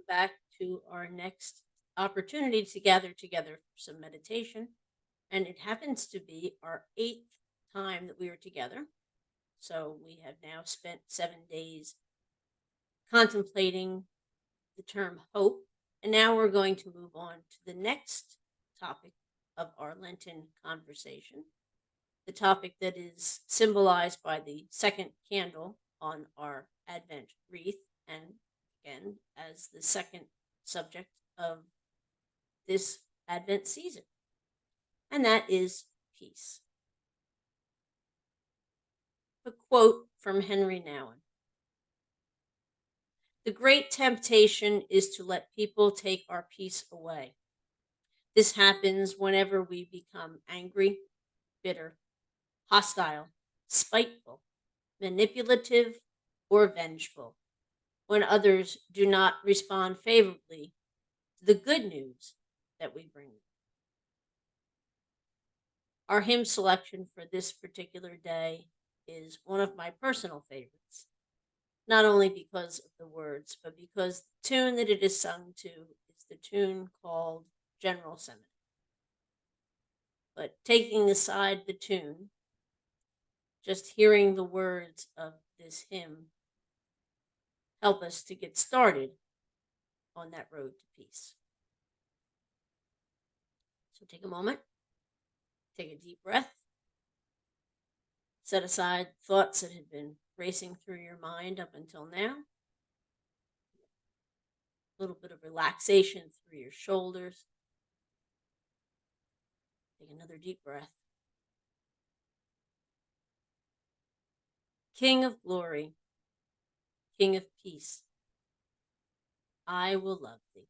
back to our next opportunity to gather together for some meditation. And it happens to be our eighth time that we are together. So we have now spent 7 days contemplating the term hope. And now we're going to move on to the next topic of our Lenten conversation, the topic that is symbolized by the second candle on our Advent wreath, and again, as the second subject of this Advent season, and that is peace. A quote from Henry Nouwen: "The great temptation is to let people take our peace away. This happens whenever we become angry, bitter, hostile, spiteful, manipulative, or vengeful, when others do not respond favorably to the good news that we bring them." Our hymn selection for this particular day is one of my personal favorites, not only because of the words, but because the tune that it is sung to is the tune called General Sentiment. But taking aside the tune, just hearing the words of this hymn help us to get started on that road to peace. So take a moment, take a deep breath, set aside thoughts that have been racing through your mind up until now. A little bit of relaxation through your shoulders. Take another deep breath. King of glory, King of peace, I will love thee,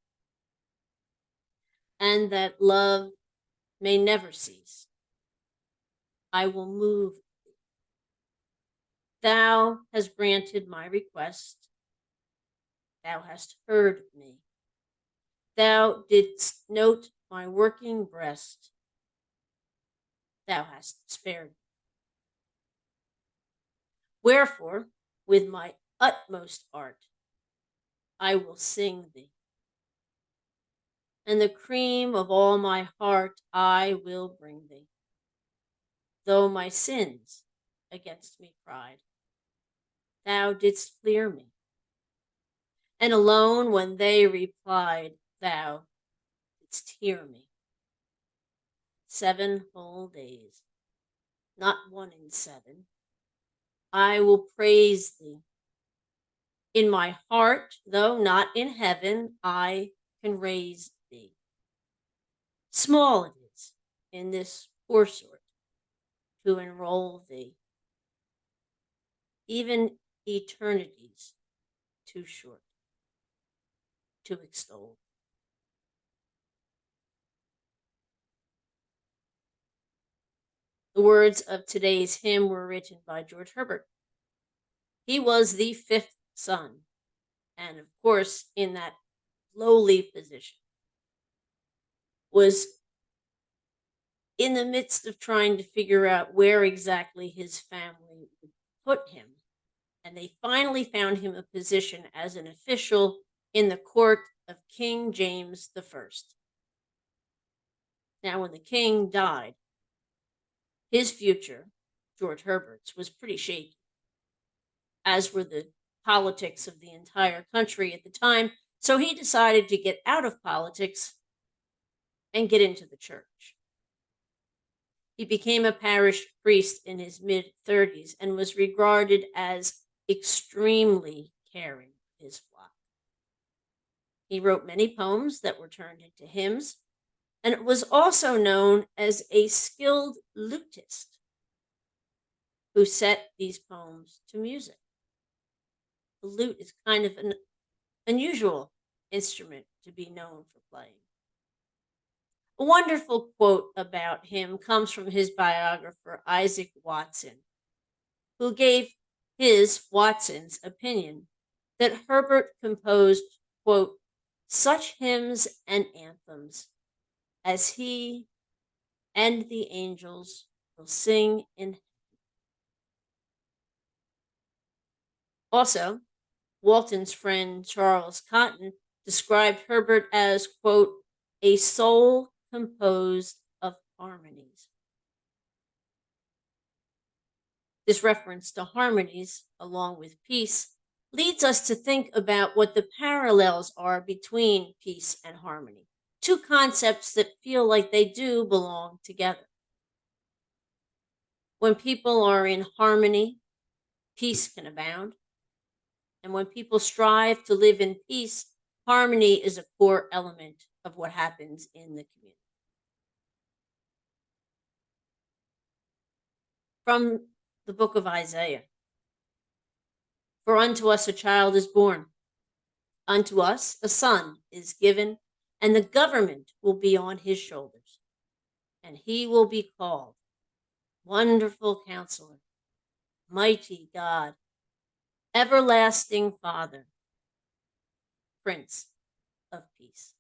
and that love may never cease. I will move thee. Thou hast granted my request. Thou hast heard me. Thou didst note my working breast. Thou hast spared me. Wherefore, with my utmost art, I will sing thee, and the cream of all my heart I will bring thee. Though my sins against me cried, thou didst clear me, and alone when they replied, thou didst hear me. 7 whole days, not one in 7, I will praise thee. In my heart, though not in heaven, I can raise thee. Small it is in this poor sort to enroll thee, even eternity's too short to extol. The words of today's hymn were written by George Herbert. He was the 5th son, and of course, in that lowly position, was in the midst of trying to figure out where exactly his family would put him. And they finally found him a position as an official in the court of King James I. Now, when the king died, his future, George Herbert's, was pretty shaky, as were the politics of the entire country at the time. So he decided to get out of politics and get into the church. He became a parish priest in his mid-30s and was regarded as extremely caring of his flock. He wrote many poems that were turned into hymns, and was also known as a skilled lutist who set these poems to music. The lute is kind of an unusual instrument to be known for playing. A wonderful quote about him comes from his biographer, Isaac Watson, who gave Watson's opinion that Herbert composed, quote, such hymns and anthems as he and the angels will sing in heaven. Also, Walton's friend Charles Cotton described Herbert as, quote, a soul composed of harmonies. This reference to harmonies, along with peace, leads us to think about what the parallels are between peace and harmony, two concepts that feel like they do belong together. When people are in harmony, peace can abound. And when people strive to live in peace, harmony is a core element of what happens in the community. From the book of Isaiah, for unto us a child is born, unto us a son is given, and the government will be on his shoulders. And he will be called Wonderful Counselor, Mighty God, Everlasting Father, Prince of Peace.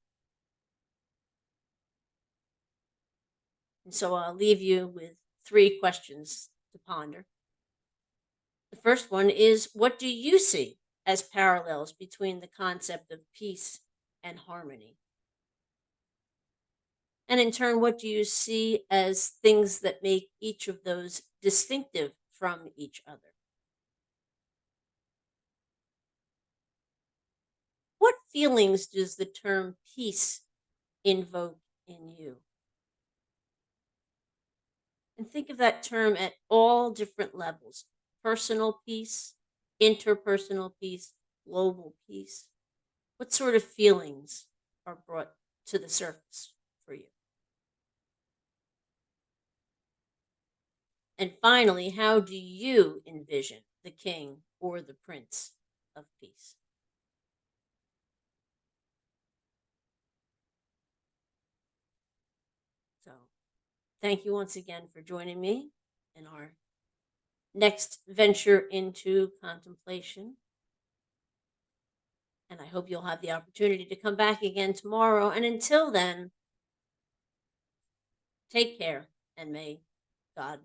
And so I'll leave you with 3 questions to ponder. The first one is, what do you see as parallels between the concept of peace and harmony? And in turn, what do you see as things that make each of those distinctive from each other? What feelings does the term peace invoke in you? And think of that term at all different levels: personal peace, interpersonal peace, global peace. What sort of feelings are brought to the surface for you? And finally, how do you envision the king or the prince of peace? So, thank you once again for joining me in our next venture into contemplation. And I hope you'll have the opportunity to come back again tomorrow. And until then, take care and may God